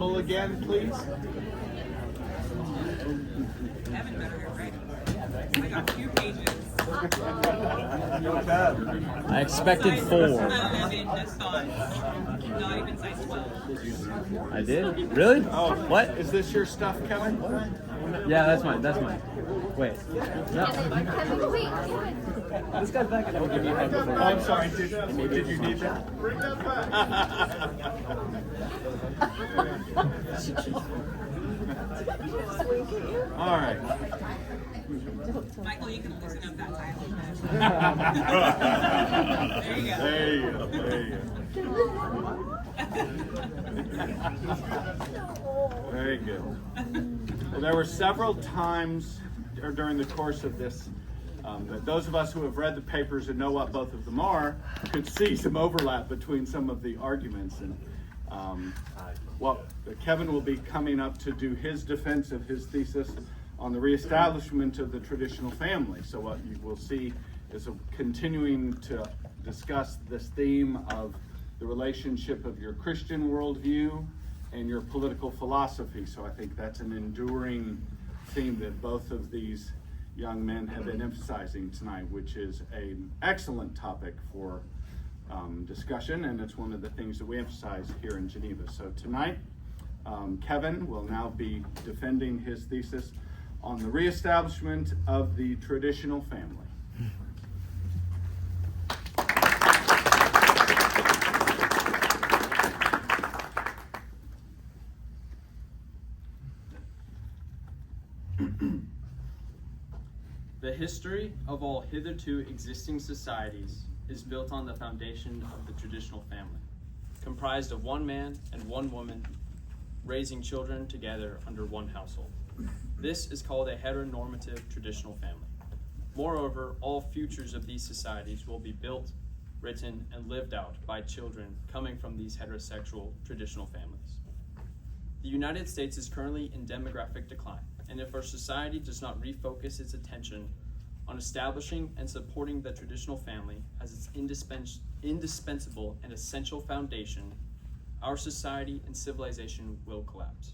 symbol again, please? Evan better get ready. I got 2 pages. I expected 4. 11 this time. Not even size 12. I did? Really? Oh, What? Is this your stuff, Kevin? Yeah, that's mine. That's mine. Wait. No. This guy's back. I'll give you a hug before. Oh, I'm sorry. Did you need that? All right. Michael, you can loosen up that title. There you go. Very good. Well, there were several times during the course of this that those of us who have read the papers and know what both of them are could see some overlap between some of the arguments. And Kevan will be coming up to do his defense of his thesis on the reestablishment of the traditional family. So what you will see is continuing to discuss this theme of the relationship of your Christian worldview and your political philosophy. So I think that's an enduring theme that both of these young men have been emphasizing tonight, which is an excellent topic for discussion, and it's one of the things that we emphasize here in Geneva. So tonight, Kevan will now be defending his thesis on the reestablishment of the traditional family. The history of all hitherto existing societies is built on the foundation of the traditional family, comprised of one man and one woman raising children together under one household. This is called a heteronormative traditional family. Moreover, all futures of these societies will be built, written, and lived out by children coming from these heterosexual traditional families. The United States is currently in demographic decline, and if our society does not refocus its attention on establishing and supporting the traditional family as its indispensable and essential foundation, our society and civilization will collapse.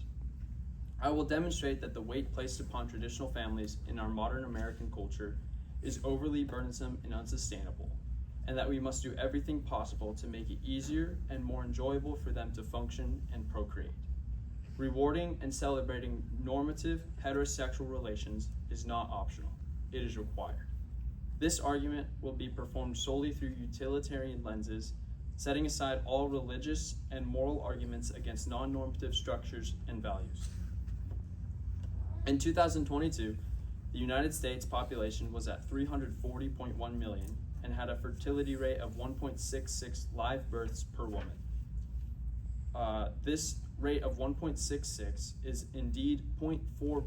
I will demonstrate that the weight placed upon traditional families in our modern American culture is overly burdensome and unsustainable, and that we must do everything possible to make it easier and more enjoyable for them to function and procreate. Rewarding and celebrating normative heterosexual relations is not optional, it is required. This argument will be performed solely through utilitarian lenses, setting aside all religious and moral arguments against non-normative structures and values. In 2022, the United States population was at 340.1 million and had a fertility rate of 1.66 live births per woman. This rate of 1.66 is indeed 0.4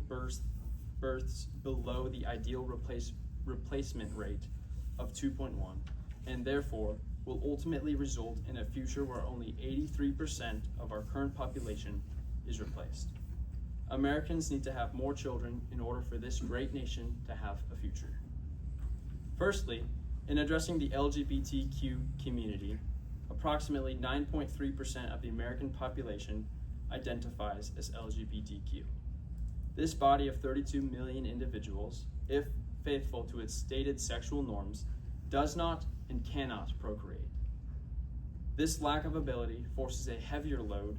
births below the ideal replacement rate of 2.1, and therefore will ultimately result in a future where only 83% of our current population is replaced. Americans need to have more children in order for this great nation to have a future. Firstly, in addressing the LGBTQ community, approximately 9.3% of the American population identifies as LGBTQ. This body of 32 million individuals, if faithful to its stated sexual norms, does not and cannot procreate. This lack of ability forces a heavier load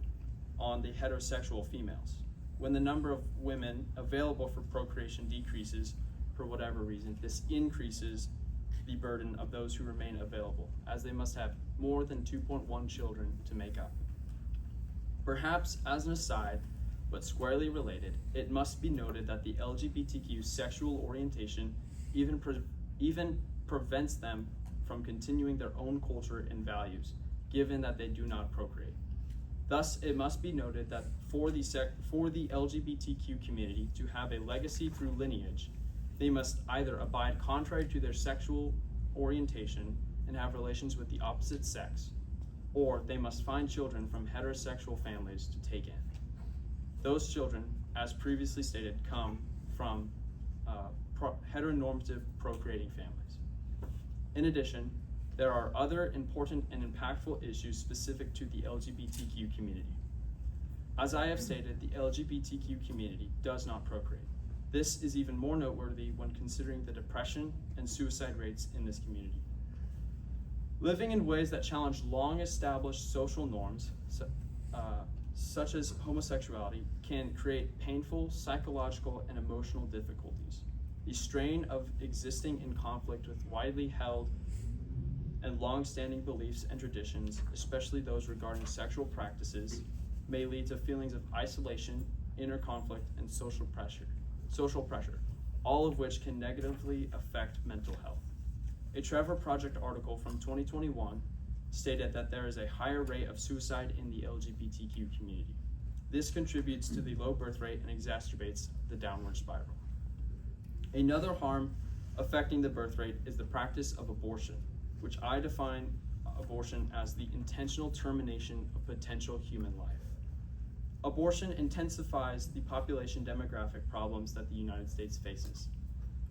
on the heterosexual females. When the number of women available for procreation decreases for whatever reason, this increases the burden of those who remain available, as they must have more than 2.1 children to make up. Perhaps as an aside, but squarely related, it must be noted that the LGBTQ sexual orientation even prevents them from continuing their own culture and values, given that they do not procreate. Thus, it must be noted that for the LGBTQ community to have a legacy through lineage, they must either abide contrary to their sexual orientation and have relations with the opposite sex, or they must find children from heterosexual families to take in. Those children, as previously stated, come from heteronormative procreating families. In addition, there are other important and impactful issues specific to the LGBTQ community. As I have stated, the LGBTQ community does not procreate. This is even more noteworthy when considering the depression and suicide rates in this community. Living in ways that challenge long-established social norms, such as homosexuality, can create painful psychological and emotional difficulties. The strain of existing in conflict with widely held and long-standing beliefs and traditions, especially those regarding sexual practices, may lead to feelings of isolation, inner conflict, and social pressure, all of which can negatively affect mental health. A Trevor Project article from 2021 stated that there is a higher rate of suicide in the LGBTQ community. This contributes to the low birth rate and exacerbates the downward spiral. Another harm affecting the birth rate is the practice of abortion, which I define abortion as the intentional termination of potential human life. Abortion intensifies the population demographic problems that the United States faces.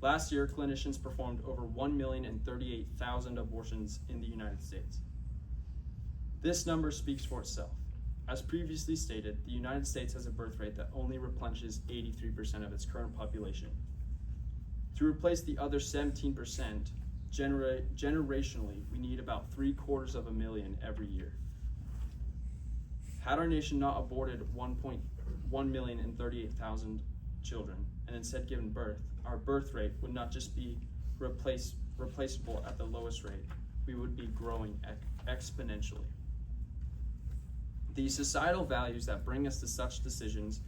Last year, clinicians performed over 1,038,000 abortions in the United States. This number speaks for itself. As previously stated, the United States has a birth rate that only replenishes 83% of its current population. To replace the other 17%, generationally, we need about 750,000 every year. Had our nation not aborted 1,038,000 children and instead given birth, our birth rate would not just be replaceable at the lowest rate, we would be growing exponentially. The societal values that bring us to such decisions,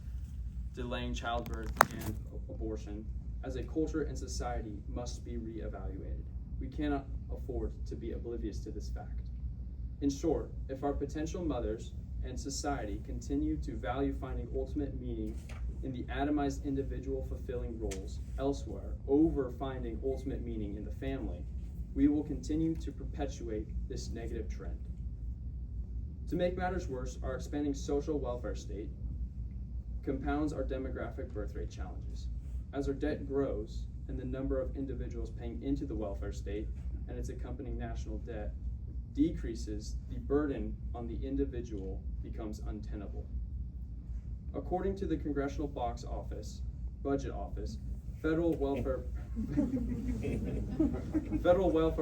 delaying childbirth and abortion, as a culture and society must be reevaluated. We cannot afford to be oblivious to this fact. In short, if our potential mothers and society continue to value finding ultimate meaning in the atomized individual fulfilling roles elsewhere over finding ultimate meaning in the family, we will continue to perpetuate this negative trend. To make matters worse, our expanding social welfare state compounds our demographic birth rate challenges. As our debt grows and the number of individuals paying into the welfare state and its accompanying national debt decreases, the burden on the individual becomes untenable. According to the Congressional Budget Office, federal welfare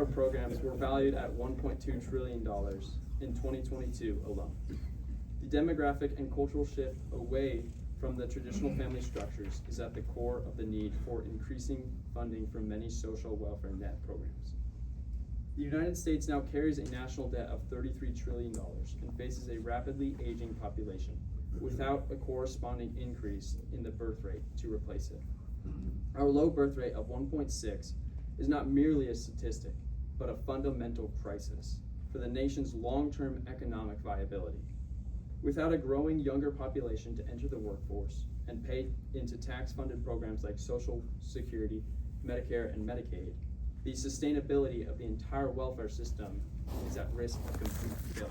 programs were valued at $1.2 trillion in 2022 alone. The demographic and cultural shift away from the traditional family structures is at the core of the need for increasing funding for many social welfare net programs. The United States now carries a national debt of $33 trillion and faces a rapidly aging population without a corresponding increase in the birth rate to replace it. Our low birth rate of 1.6 is not merely a statistic, but a fundamental crisis for the nation's long-term economic viability. Without a growing younger population to enter the workforce and pay into tax-funded programs like Social Security, Medicare, and Medicaid, the sustainability of the entire welfare system is at risk of complete failure.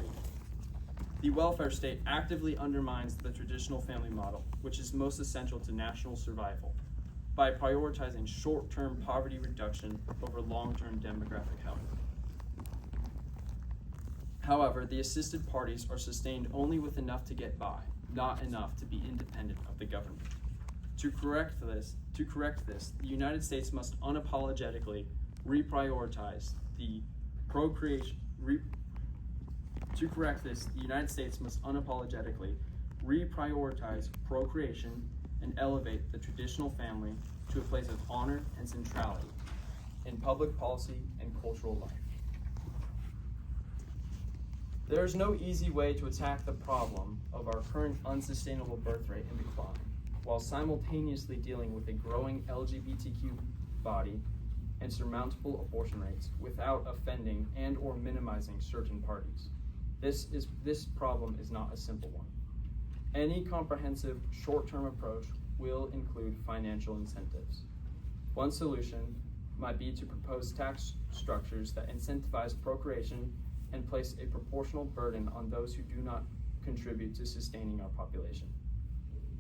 The welfare state actively undermines the traditional family model, which is most essential to national survival, by prioritizing short-term poverty reduction over long-term demographic health. However, the assisted parties are sustained only with enough to get by, not enough to be independent of the government. To correct this, the United States must unapologetically reprioritize the procreation. To correct this, the United States must unapologetically reprioritize procreation and elevate the traditional family to a place of honor and centrality in public policy and cultural life. There is no easy way to attack the problem of our current unsustainable birth rate and decline, while simultaneously dealing with a growing LGBTQ body and surmountable abortion rates without offending and or minimizing certain parties. This problem is not a simple one. Any comprehensive short-term approach will include financial incentives. One solution might be to propose tax structures that incentivize procreation and place a proportional burden on those who do not contribute to sustaining our population.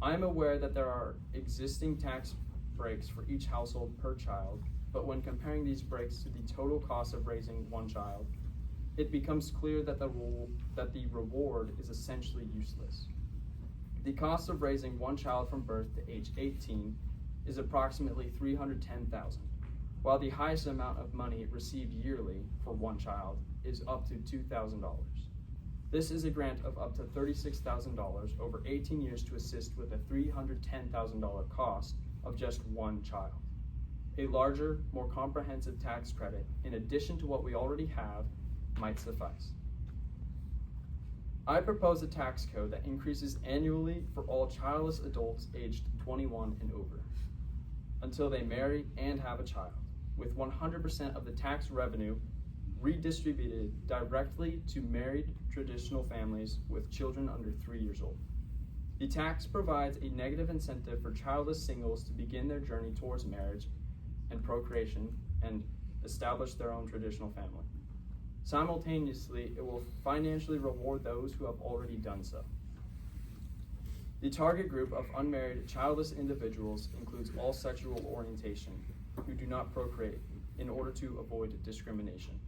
I am aware that there are existing tax breaks for each household per child, but when comparing these breaks to the total cost of raising one child, it becomes clear that the reward is essentially useless. The cost of raising one child from birth to age 18 is approximately $310,000, while the highest amount of money received yearly for one child is up to $2,000. This is a grant of up to $36,000 over 18 years to assist with a $310,000 cost of just one child. A larger, more comprehensive tax credit, in addition to what we already have, might suffice. I propose a tax code that increases annually for all childless adults aged 21 and over, until they marry and have a child, with 100% of the tax revenue redistributed directly to married traditional families with children under 3 years old. The tax provides a negative incentive for childless singles to begin their journey towards marriage and procreation and establish their own traditional family. Simultaneously, it will financially reward those who have already done so. The target group of unmarried, childless individuals includes all sexual orientation who do not procreate in order to avoid discrimination.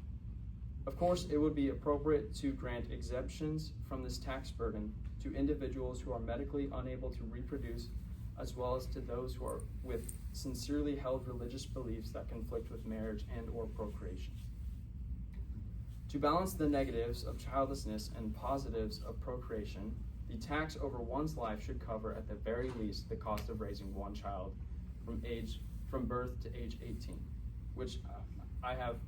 Of course, it would be appropriate to grant exemptions from this tax burden to individuals who are medically unable to reproduce, as well as to those who are with sincerely held religious beliefs that conflict with marriage and or procreation. To balance the negatives of childlessness and positives of procreation, the tax over one's life should cover at the very least the cost of raising one child from birth to age 18, which I have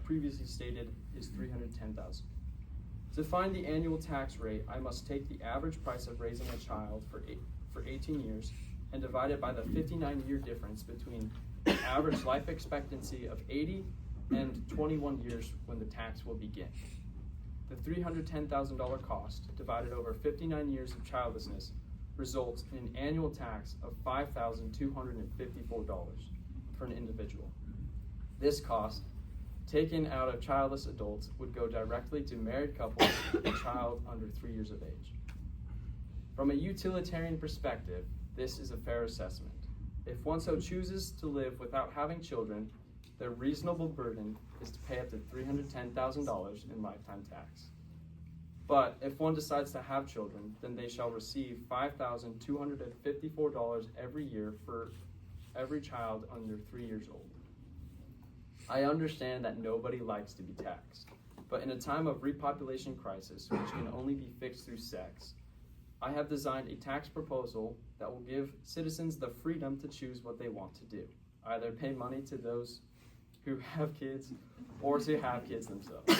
previously stated is $310,000. To find the annual tax rate, I must take the average price of raising a child for 18 years and divide it by the 59-year difference between the average life expectancy of 80 and 21 years when the tax will begin. The $310,000 cost divided over 59 years of childlessness results in an annual tax of $5,254 for an individual. This cost, taken out of childless adults, would go directly to married couples with a child under 3 years of age. From a utilitarian perspective, this is a fair assessment. If one so chooses to live without having children, their reasonable burden is to pay up to $310,000 in lifetime tax. But if one decides to have children, then they shall receive $5,254 every year for every child under 3 years old. I understand that nobody likes to be taxed, but in a time of repopulation crisis, which can only be fixed through sex, I have designed a tax proposal that will give citizens the freedom to choose what they want to do. Either pay money to those who have kids or to have kids themselves.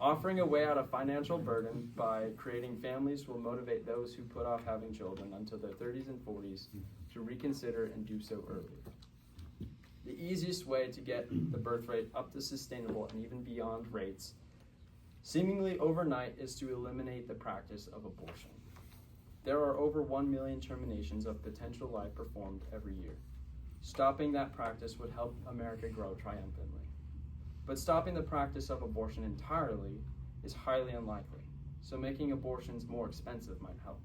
Offering a way out of financial burden by creating families will motivate those who put off having children until their 30s and 40s to reconsider and do so earlier. The easiest way to get the birth rate up to sustainable and even beyond rates, seemingly overnight, is to eliminate the practice of abortion. There are over 1 million terminations of potential life performed every year. Stopping that practice would help America grow triumphantly. But stopping the practice of abortion entirely is highly unlikely, so making abortions more expensive might help.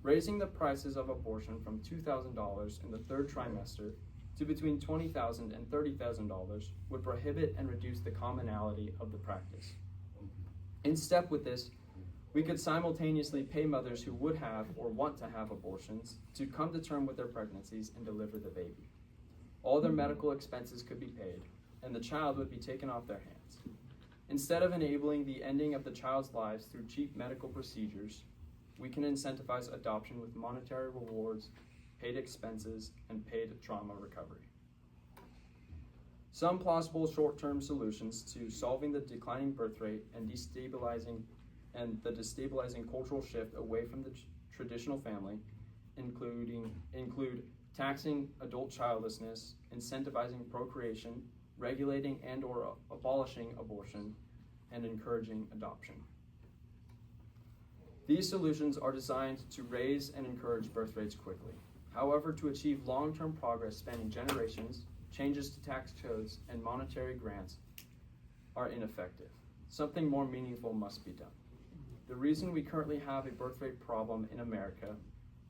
Raising the prices of abortion from $2,000 in the third trimester to between $20,000 and $30,000 would prohibit and reduce the commonality of the practice. In step with this, we could simultaneously pay mothers who would have or want to have abortions to come to terms with their pregnancies and deliver the baby. All their medical expenses could be paid, and the child would be taken off their hands. Instead of enabling the ending of the child's lives through cheap medical procedures, we can incentivize adoption with monetary rewards, paid expenses, and paid trauma recovery. Some plausible short-term solutions to solving the declining birth rate and the destabilizing cultural shift away from the traditional family include taxing adult childlessness, incentivizing procreation, regulating and or abolishing abortion, and encouraging adoption. These solutions are designed to raise and encourage birth rates quickly. However, to achieve long-term progress spanning generations, changes to tax codes and monetary grants are ineffective. Something more meaningful must be done. The reason we currently have a birth rate problem in America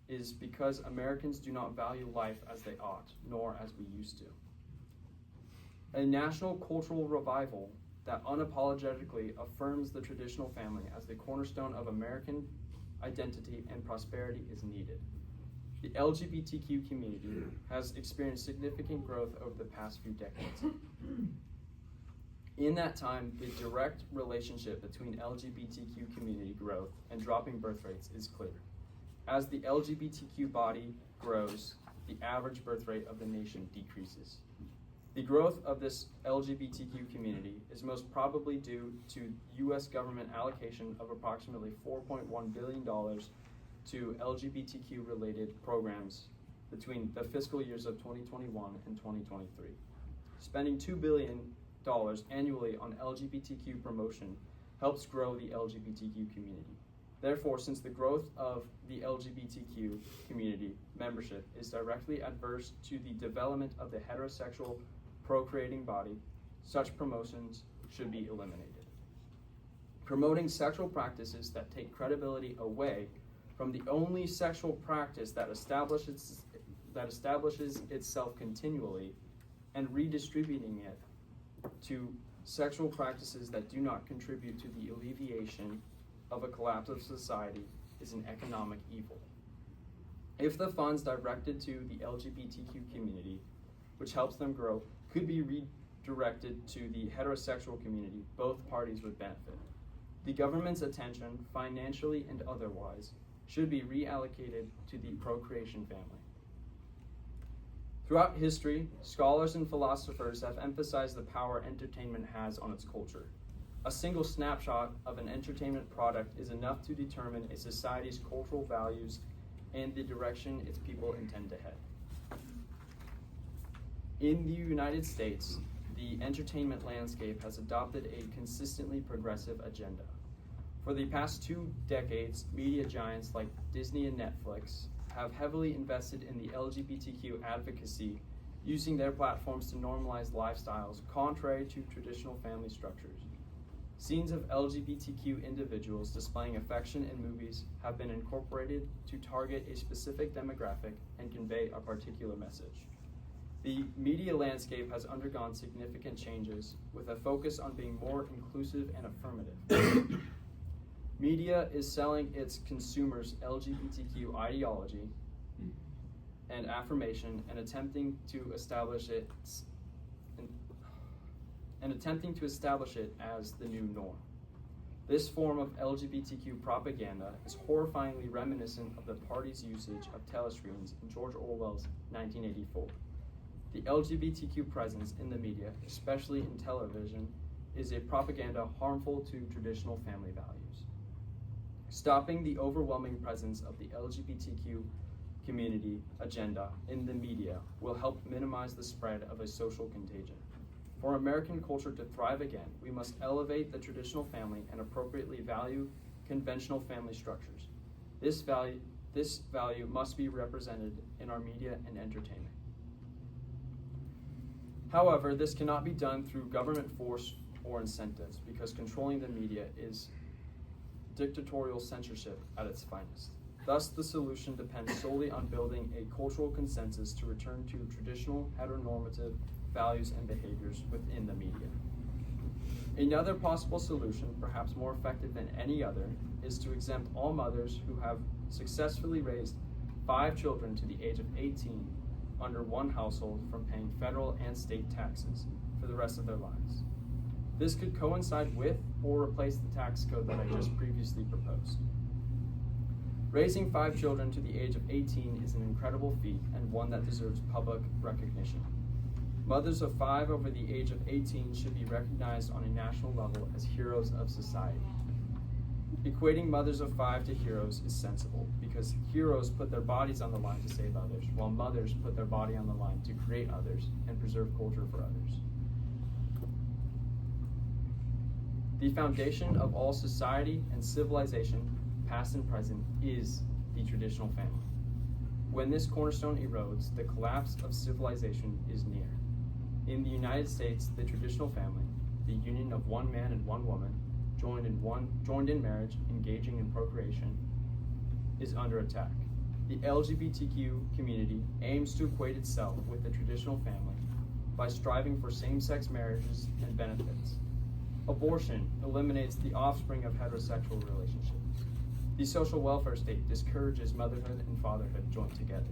is because Americans do not value life as they ought, nor as we used to. A national cultural revival that unapologetically affirms the traditional family as the cornerstone of American identity, and prosperity is needed. The LGBTQ community has experienced significant growth over the past few decades. In that time, the direct relationship between LGBTQ community growth and dropping birth rates is clear. As the LGBTQ body grows, the average birth rate of the nation decreases. The growth of this LGBTQ community is most probably due to U.S. government allocation of approximately $4.1 billion to LGBTQ-related programs between the fiscal years of 2021 and 2023. Spending $2 billion annually on LGBTQ promotion helps grow the LGBTQ community. Therefore, since the growth of the LGBTQ community membership is directly adverse to the development of the heterosexual procreating body, such promotions should be eliminated. Promoting sexual practices that take credibility away from the only sexual practice that establishes itself continually and redistributing it to sexual practices that do not contribute to the alleviation of a collapse of society is an economic evil. If the funds directed to the LGBTQ community, which helps them grow, could be redirected to the heterosexual community, both parties would benefit. The government's attention, financially and otherwise, should be reallocated to the procreation family. Throughout history, scholars and philosophers have emphasized the power entertainment has on its culture. A single snapshot of an entertainment product is enough to determine a society's cultural values and the direction its people intend to head. In the United States, the entertainment landscape has adopted a consistently progressive agenda. For the past 2 decades, media giants like Disney and Netflix have heavily invested in the LGBTQ advocacy, using their platforms to normalize lifestyles contrary to traditional family structures. Scenes of LGBTQ individuals displaying affection in movies have been incorporated to target a specific demographic and convey a particular message. The media landscape has undergone significant changes with a focus on being more inclusive and affirmative. Media is selling its consumers LGBTQ ideology and affirmation and attempting to establish it as the new norm. This form of LGBTQ propaganda is horrifyingly reminiscent of the party's usage of telescreens in George Orwell's 1984. The LGBTQ presence in the media, especially in television, is a propaganda harmful to traditional family values. Stopping the overwhelming presence of the LGBTQ community agenda in the media will help minimize the spread of a social contagion. For American culture to thrive again, we must elevate the traditional family and appropriately value conventional family structures. This value must be represented in our media and entertainment. However, this cannot be done through government force or incentives, because controlling the media is dictatorial censorship at its finest. Thus, the solution depends solely on building a cultural consensus to return to traditional heteronormative values and behaviors within the media. Another possible solution, perhaps more effective than any other, is to exempt all mothers who have successfully raised 5 children to the age of 18 under one household from paying federal and state taxes for the rest of their lives. This could coincide with or replace the tax code that I just previously proposed. Raising 5 children to the age of 18 is an incredible feat and one that deserves public recognition. Mothers of 5 over the age of 18 should be recognized on a national level as heroes of society. Equating mothers of 5 to heroes is sensible, because heroes put their bodies on the line to save others, while mothers put their body on the line to create others and preserve culture for others. The foundation of all society and civilization, past and present, is the traditional family. When this cornerstone erodes, the collapse of civilization is near. In the United States, the traditional family, the union of one man and one woman, joined in marriage, engaging in procreation, is under attack. The LGBTQ community aims to equate itself with the traditional family by striving for same-sex marriages and benefits. Abortion eliminates the offspring of heterosexual relationships. The social welfare state discourages motherhood and fatherhood joined together.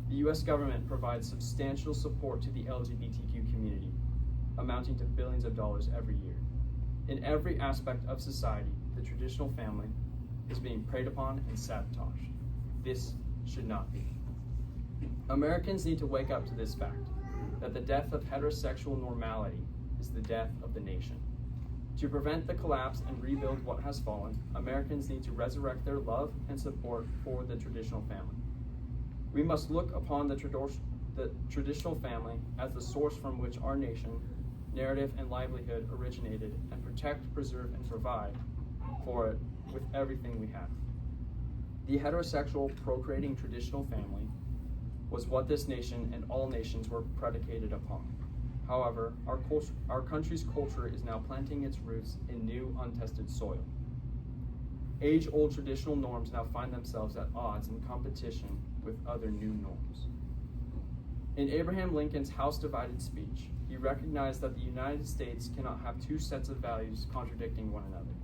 The U.S. government provides substantial support to the LGBTQ community, amounting to billions of dollars every year. In every aspect of society, the traditional family is being preyed upon and sabotaged. This should not be. Americans need to wake up to this fact, that the death of heterosexual normality is the death of the nation. To prevent the collapse and rebuild what has fallen, Americans need to resurrect their love and support for the traditional family. We must look upon the traditional family as the source from which our nation, narrative, and livelihood originated, and protect, preserve, and provide for it with everything we have. The heterosexual, procreating traditional family was what this nation and all nations were predicated upon. However, our country's culture is now planting its roots in new, untested soil. Age-old traditional norms now find themselves at odds in competition with other new norms. In Abraham Lincoln's House Divided speech, he recognized that the United States cannot have two sets of values contradicting one another.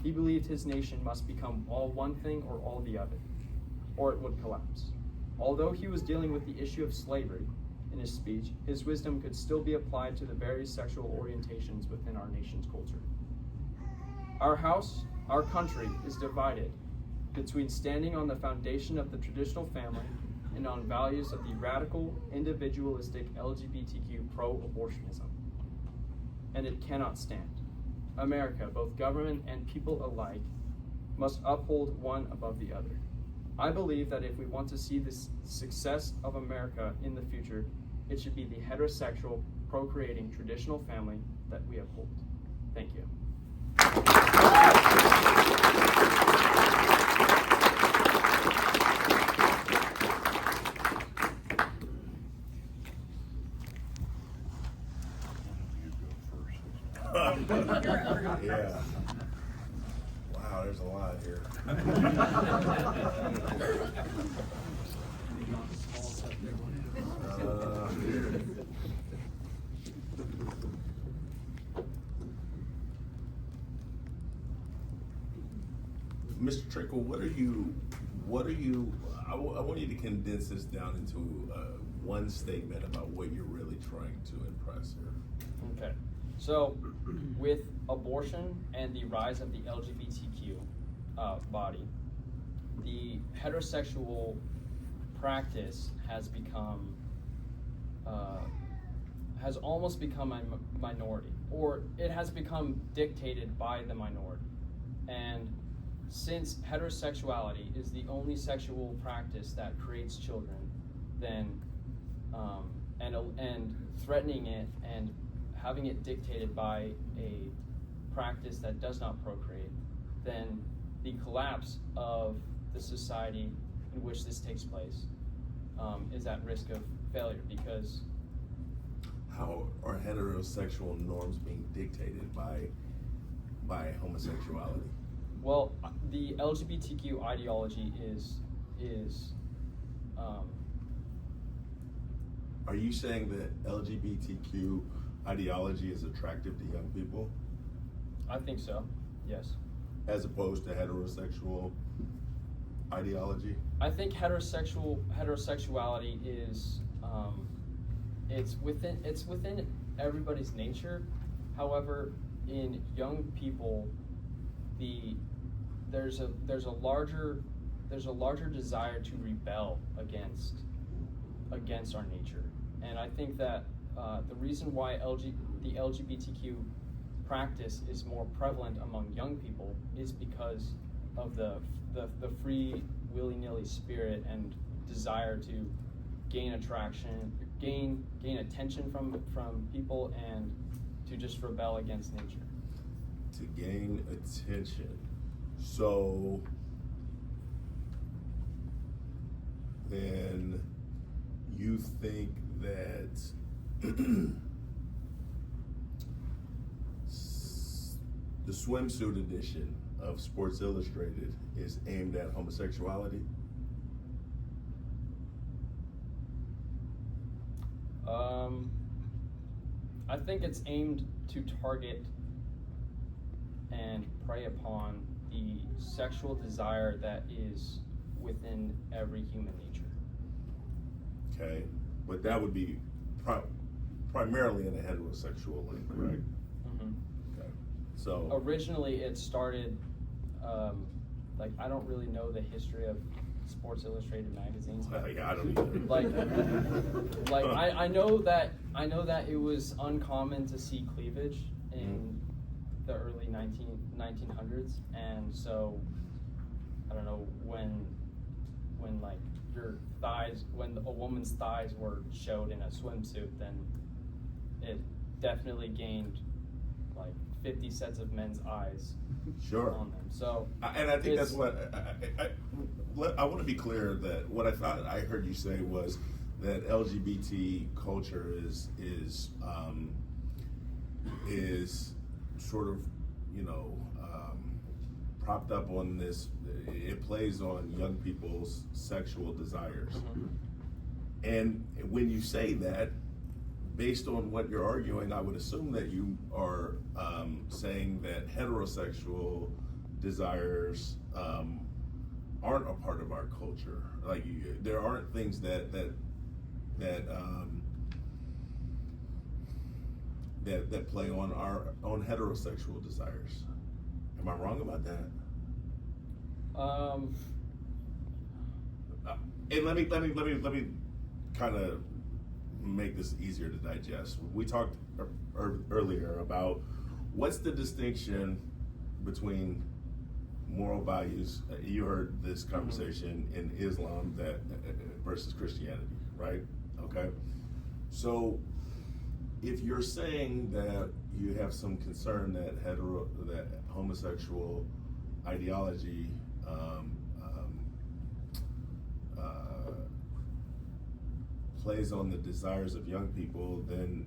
He believed his nation must become all one thing or all the other, or it would collapse. Although he was dealing with the issue of slavery in his speech, his wisdom could still be applied to the various sexual orientations within our nation's culture. Our country is divided between standing on the foundation of the traditional family and on values of the radical, individualistic LGBTQ pro-abortionism. And it cannot stand. America, both government and people alike, must uphold one above the other. I believe that if we want to see the success of America in the future, it should be the heterosexual, procreating traditional family that we uphold. Thank you. Yeah. Wow, there's a lot here. Mr. Trenkle, I want you to condense this down into one statement about what you're really trying to impress here. Okay. So, with abortion and the rise of the LGBTQ body, the heterosexual practice has almost become a minority, or it has become dictated by the minority. And since heterosexuality is the only sexual practice that creates children, then and threatening it and having it dictated by a practice that does not procreate, then the collapse of the society in which this takes place is at risk of failure. Because how are heterosexual norms being dictated by homosexuality? Well, the LGBTQ ideology is Are you saying that LGBTQ ideology is attractive to young people? I think so, yes. As opposed to heterosexual ideology? I think heterosexuality is it's within everybody's nature. However, in young people, there's a larger desire to rebel against our nature. And I think that the reason why the LGBTQ practice is more prevalent among young people is because of the free, willy-nilly spirit and desire to gain attraction, gain attention from people, and to just rebel against nature. To gain attention. So then you think that the swimsuit edition of Sports Illustrated is aimed at homosexuality? I think it's aimed to target and prey upon the sexual desire that is within every human nature. Okay, but that would be primarily in a heterosexual link, right? Mm-hmm. Okay, so Originally, it started, like, I don't really know the history of Sports Illustrated magazines. yeah, I don't either. I know that it was uncommon to see cleavage in the early 1900s, and so I don't know when like your thighs, when a woman's thighs were showed in a swimsuit, then it definitely gained like 50 sets of men's eyes Sure. on them. So And I think that's what I want to be clear that what I thought I heard you say was that LGBT culture is sort of, you know, propped up on this. It plays on young people's sexual desires. Mhm. And when you say that, based on what you're arguing, I would assume that you are saying that heterosexual desires aren't a part of our culture. Like there aren't things that play on our own heterosexual desires. Am I wrong about that? And let me kind of make this easier to digest. We talked earlier about what's the distinction between moral values. You heard this conversation in Islam that versus Christianity, right? Okay. So if you're saying that you have some concern that homosexual ideology plays on the desires of young people, then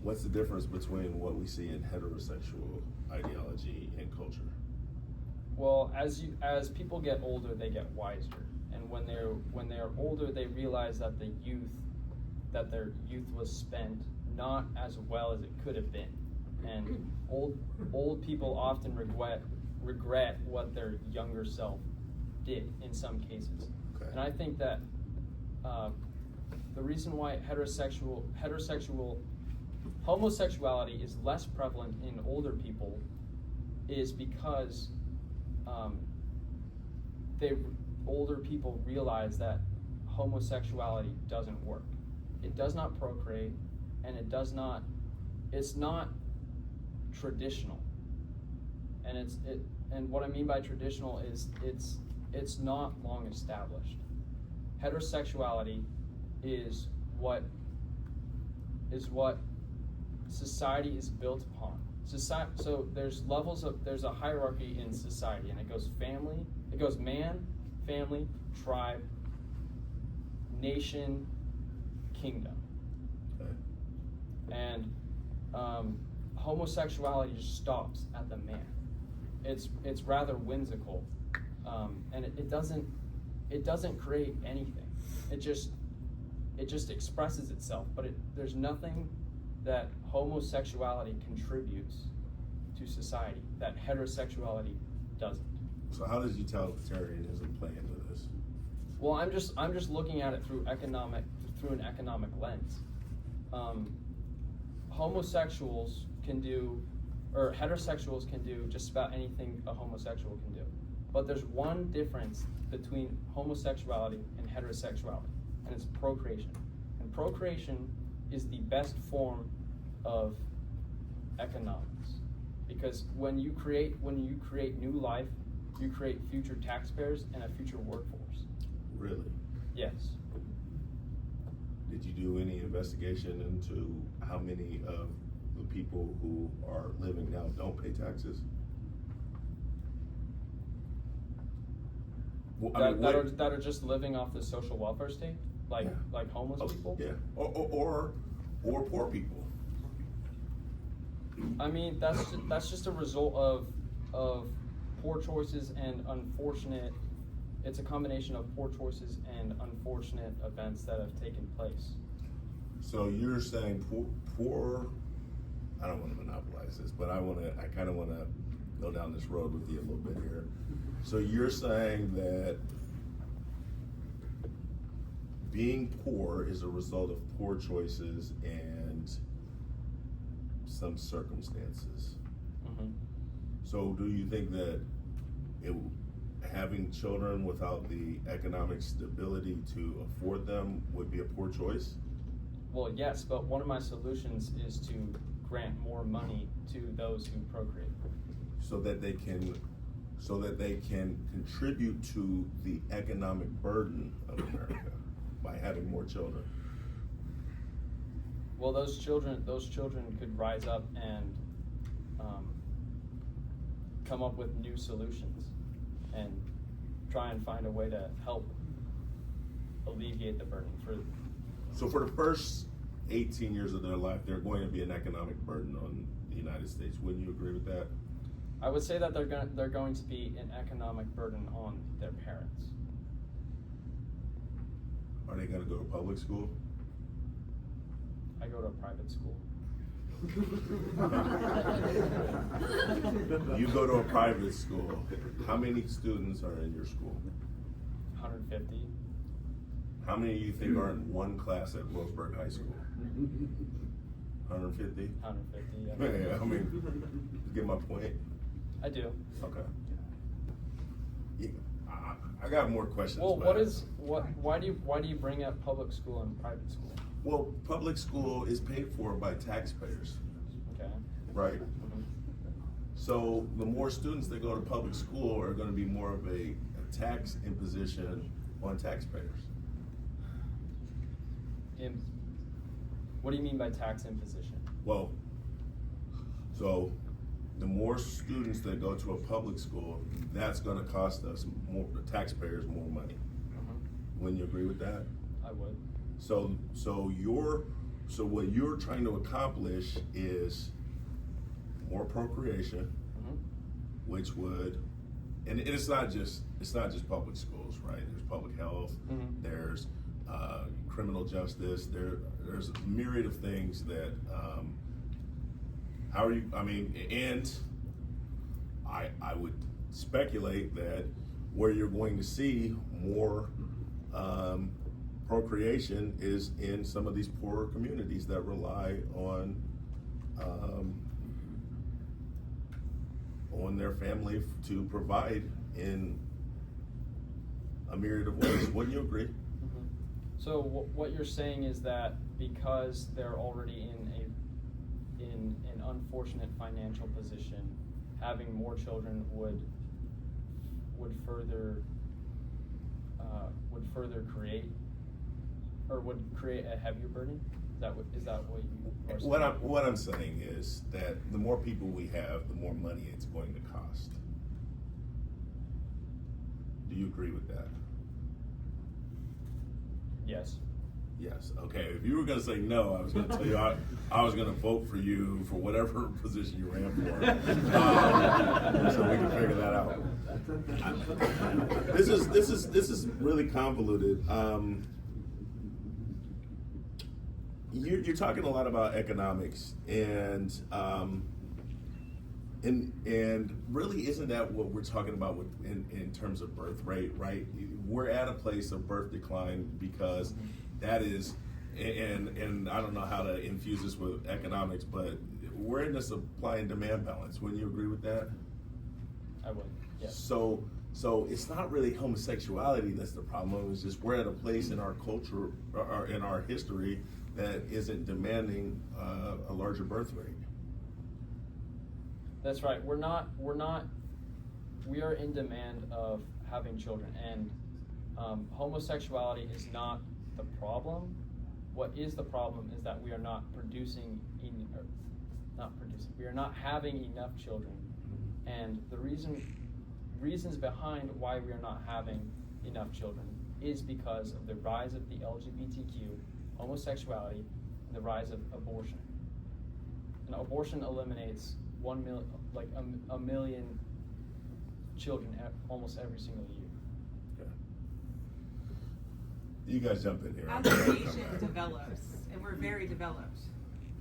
what's the difference between what we see in heterosexual ideology and culture? Well, as people get older, they get wiser, and when they're older, they realize that their youth was spent not as well as it could have been, and old people often regret what their younger self did in some cases. Okay. And I think that the reason why homosexuality is less prevalent in older people is because older people realize that homosexuality doesn't work. It does not procreate, and it's not traditional. And what I mean by traditional is it's not long established. Heterosexuality is what society is built upon. So there's a hierarchy in society, and it goes man, family, tribe, nation, kingdom. Okay. And homosexuality just stops at the man. It's rather whimsical, and it doesn't create anything. It just expresses itself, but there's nothing that homosexuality contributes to society that heterosexuality doesn't. So how does utilitarianism play into this? Well, I'm just looking at it through an economic lens. Homosexuals can do, or heterosexuals can do just about anything a homosexual can do. But there's one difference between homosexuality and heterosexuality, and it's procreation. And procreation is the best form of economics, because when you create new life, you create future taxpayers and a future workforce. Really? Yes. Did you do any investigation into how many of the people who are living now don't pay taxes? Well, that are just living off the social welfare state, like homeless people. Yeah, or poor people. I mean, that's just a result of poor choices and unfortunate. It's a combination of poor choices and unfortunate events that have taken place. So you're saying poor. I don't want to monopolize this, but I kind of want to go down this road with you a little bit here. So you're saying that being poor is a result of poor choices and some circumstances. Mhm. So do you think that having children without the economic stability to afford them would be a poor choice? Well, yes, but one of my solutions is to grant more money to those who procreate. So that they can contribute to the economic burden of America by having more children. Well, those children could rise up and come up with new solutions and try and find a way to help alleviate the burden for. So for the first 18 years of their life, they're going to be an economic burden on the United States. Wouldn't you agree with that? I would say that they're going to be an economic burden on their parents. Are they going to go to public school? I go to a private school. You go to a private school. How many students are in your school? 150. How many do you think are in one class at Roseburg High School? 150? 150. Yeah. Yeah, I mean, you get my point? I do. Okay. Yeah, I got more questions. Well, but- why do you bring up public school and private school? Well, public school is paid for by taxpayers, Okay. right? Mhm. So the more students that go to public school are going to be more of a tax imposition on taxpayers. What do you mean by tax imposition? Well, so the more students that go to a public school, that's going to cost us more, the taxpayers, more money. Wouldn't you agree with that? I would. So what you're trying to accomplish is more procreation, which would, and it's not just public schools, right? There's public health, there's criminal justice, there's a myriad of things that and I would speculate that where you're going to see more procreation is in some of these poorer communities that rely on their family to provide in a myriad of ways. Wouldn't you agree? So what you're saying is that because they're already in an unfortunate financial position, having more children would further create a heavier burden? Is that what you are saying? What I'm saying is that the more people we have, the more money it's going to cost. Do you agree with that? Yes. Yes. Okay. If you were going to say no, I was going to tell you I was going to vote for you for whatever position you ran for, so we can figure that out. This is really convoluted. You're talking a lot about economics, and really, isn't that what we're talking about in terms of birth rate? Right? We're at a place of birth decline because that is, and I don't know how to infuse this with economics, but we're in a supply and demand balance. Wouldn't you agree with that? I would. Yes. So it's not really homosexuality that's the problem. It's just we're at a place in our culture or in our history that isn't demanding a larger birth rate. That's right. We are in demand of having children, and homosexuality is not the problem. What is the problem is that we are not we are not having enough children. And the reasons behind why we are not having enough children is because of the rise of the LGBTQ, homosexuality, and the rise of abortion. And abortion eliminates a million children almost every single year. Okay. You guys jump in here. As the nation develops, and we're very developed,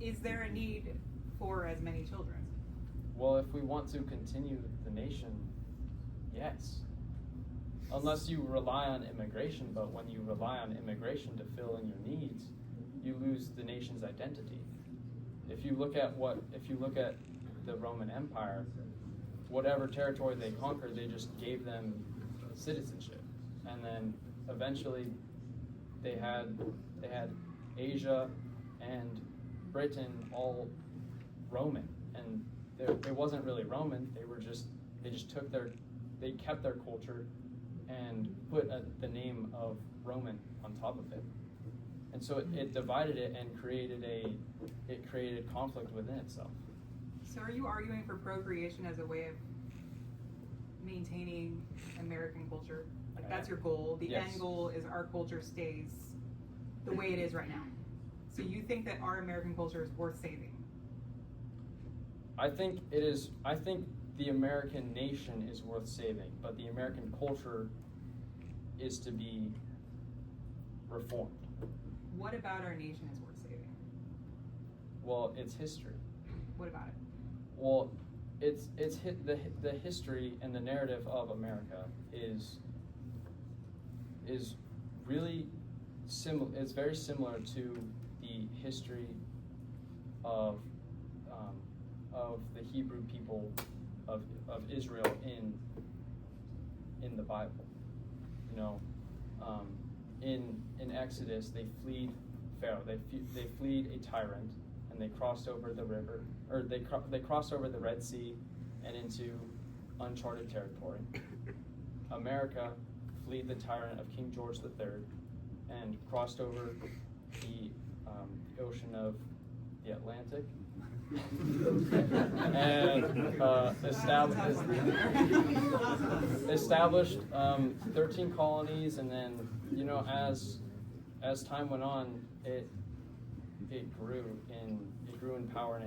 is there a need for as many children? Well, if we want to continue the nation, yes. Unless you rely on immigration, but when you rely on immigration to fill in your needs, you lose the nation's identity. If you look at the Roman Empire, whatever territory they conquered, they just gave them citizenship, and then eventually they had Asia and Britain all Roman, and it wasn't really Roman. They kept their culture and put the name of Roman on top of it, and so it divided it and created conflict within itself. So are you arguing for procreation as a way of maintaining American culture? Like that's your goal. The Yes. end goal is our culture stays the way it is right now. So you think that our American culture is worth saving? I think it is. I think the American nation is worth saving, but the American culture is to be reformed. What about our nation is worth saving? Well, it's history. What about it? Well, the history and the narrative of America is really similar. It's very similar to the history of the Hebrew people of Israel in the Bible. You know, in Exodus they fled Pharaoh. They fled a tyrant, and they crossed over the river, or they crossed over the Red Sea and into uncharted territory. America fled the tyrant of King George III and crossed over the ocean of the Atlantic and established 13 colonies, and then, you know, as time went on, it grew in power, and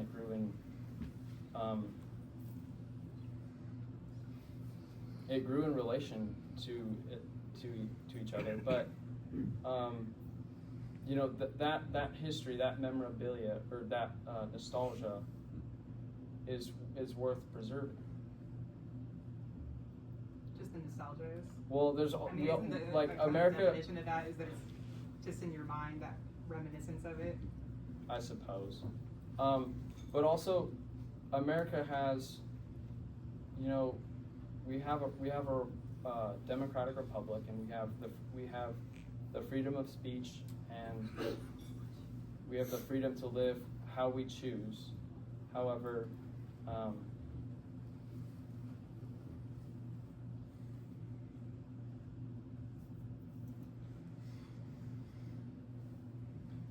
it grew in relation to each other. But you know, that history, that memorabilia, or that nostalgia is worth preserving. Just the nostalgia is? Well, there's I mean, isn't the like kind of America. definition of that is that it's just in your mind, that reminiscence of it? I suppose. But also, America has, you know, we have a democratic republic, and we have the freedom of speech, and we have the freedom to live how we choose. However,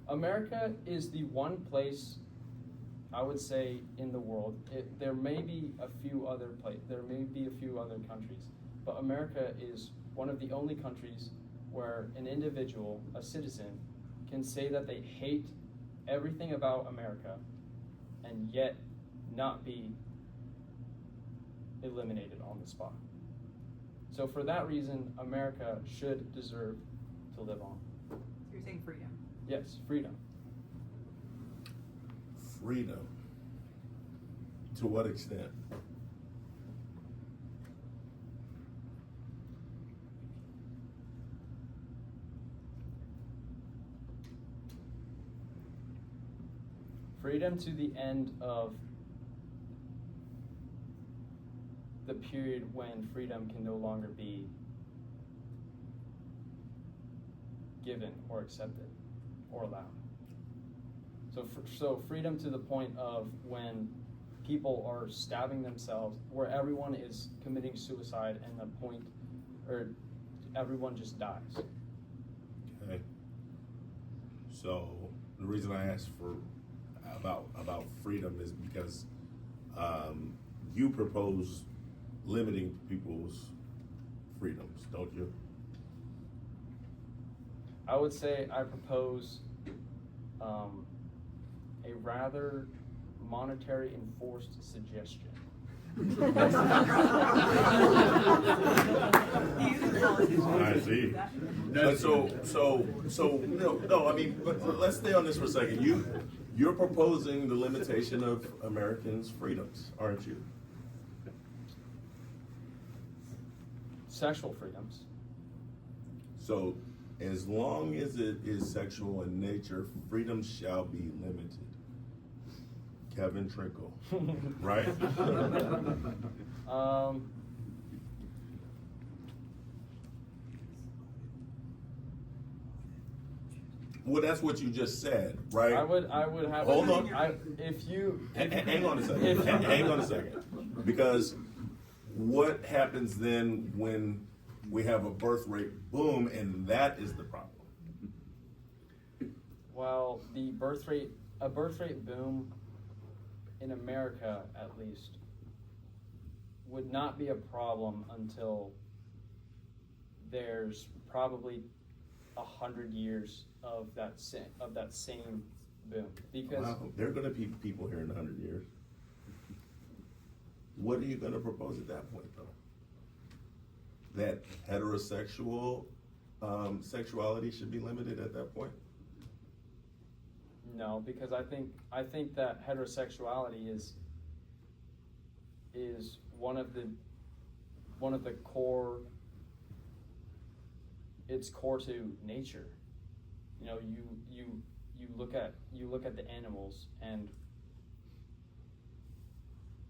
America is the one place, I would say, in the world. There may be a few other countries, but America is one of the only countries where an individual, a citizen, can say that they hate everything about America and yet not be eliminated on the spot. So for that reason, America should deserve to live on. So you're saying freedom? Yes, freedom. Freedom. To what extent? Freedom to the end of the period when freedom can no longer be given or accepted or allowed. So freedom to the point of when people are stabbing themselves, where everyone is committing suicide, and the point, or everyone just dies. Okay. So the reason I asked about freedom is because you propose limiting people's freedoms, don't you? I would say I propose a rather monetary enforced suggestion. I see. But so no. I mean, but let's stay on this for a second. You're proposing the limitation of Americans' freedoms, aren't you? Sexual freedoms. So, as long as it is sexual in nature, freedom shall be limited. Kevin Trenkle, right? Well, that's what you just said, right? I would have. Hold on. If you. Hang on a second. Hang on a second. Because what happens then when we have a birth rate boom, and that is the problem? Well, a birth rate boom in America, at least, would not be a problem until there's probably 100 years of that same boom. Because There are going to be people here in 100 years. What are you going to propose at that point, though? That heterosexual sexuality should be limited at that point? no, because I think that heterosexuality is one of the core. It's core to nature. You know, you look at the animals, and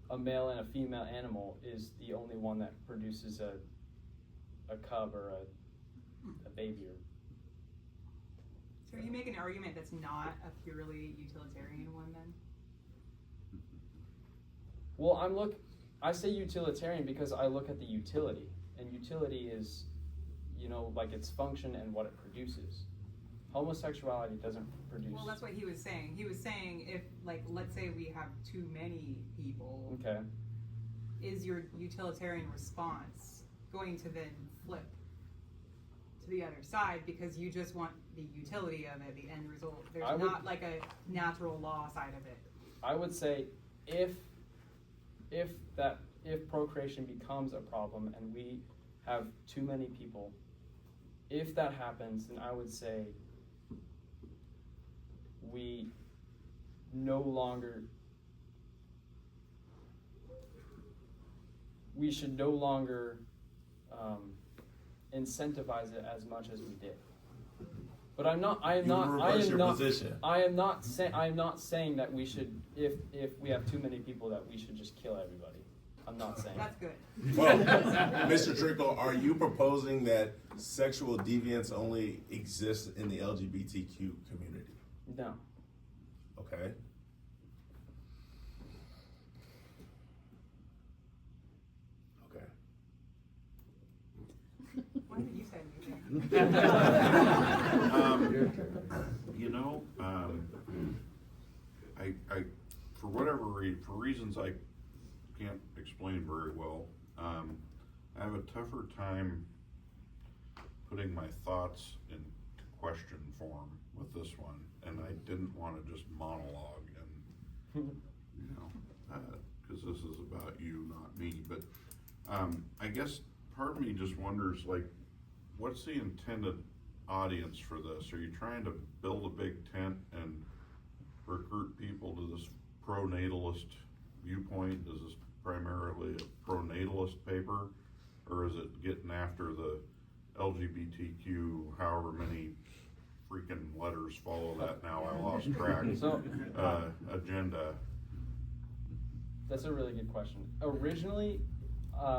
a male and a female animal is the only one that produces a cub or a baby. So are you making an argument that's not a purely utilitarian one then? Well, I say utilitarian because I look at the utility, and utility is, you know, like its function and what it produces. Homosexuality doesn't produce. Well, that's what he was saying. He was saying if, like, let's say we have too many people, Okay. is your utilitarian response going to then flip to the other side because you just want the utility of it, the end result? There's not like a natural law side of it. I would say if procreation becomes a problem and we have too many people, if that happens, then I would say we should no longer incentivize it as much as we did. But I am not saying that we should, if we have too many people, that we should just kill everybody. I'm not saying That's that. good. Well, Mr. Trenkle, are you proposing that sexual deviance only exists in the LGBTQ community? No. Okay. Okay. Why haven't you said anything? I for whatever for reasons I can't explain very well, I have a tougher time putting my thoughts into question form with this one, and I didn't want to just monologue and, because this is about you, not me, but I guess part of me just wonders, like, what's the intended audience for this? Are you trying to build a big tent and recruit people to this pro-natalist viewpoint? Is this primarily a pro-natalist paper, or is it getting after the LGBTQ, however many freaking letters follow that now, I lost track, agenda? That's a really good question. Originally,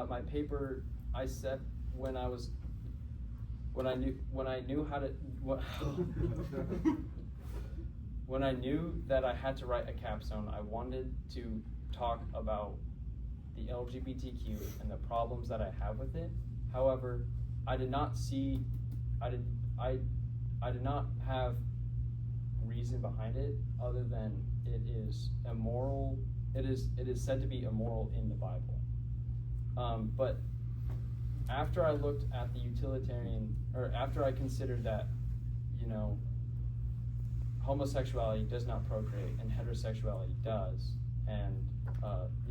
my paper I set when I knew that I had to write a capstone, I wanted to talk about the LGBTQ and the problems that I have with it. However, I did not have reason behind it other than it is immoral. It is said to be immoral in the Bible. But after I looked at the utilitarian, or after I considered that, homosexuality does not procreate and heterosexuality does, and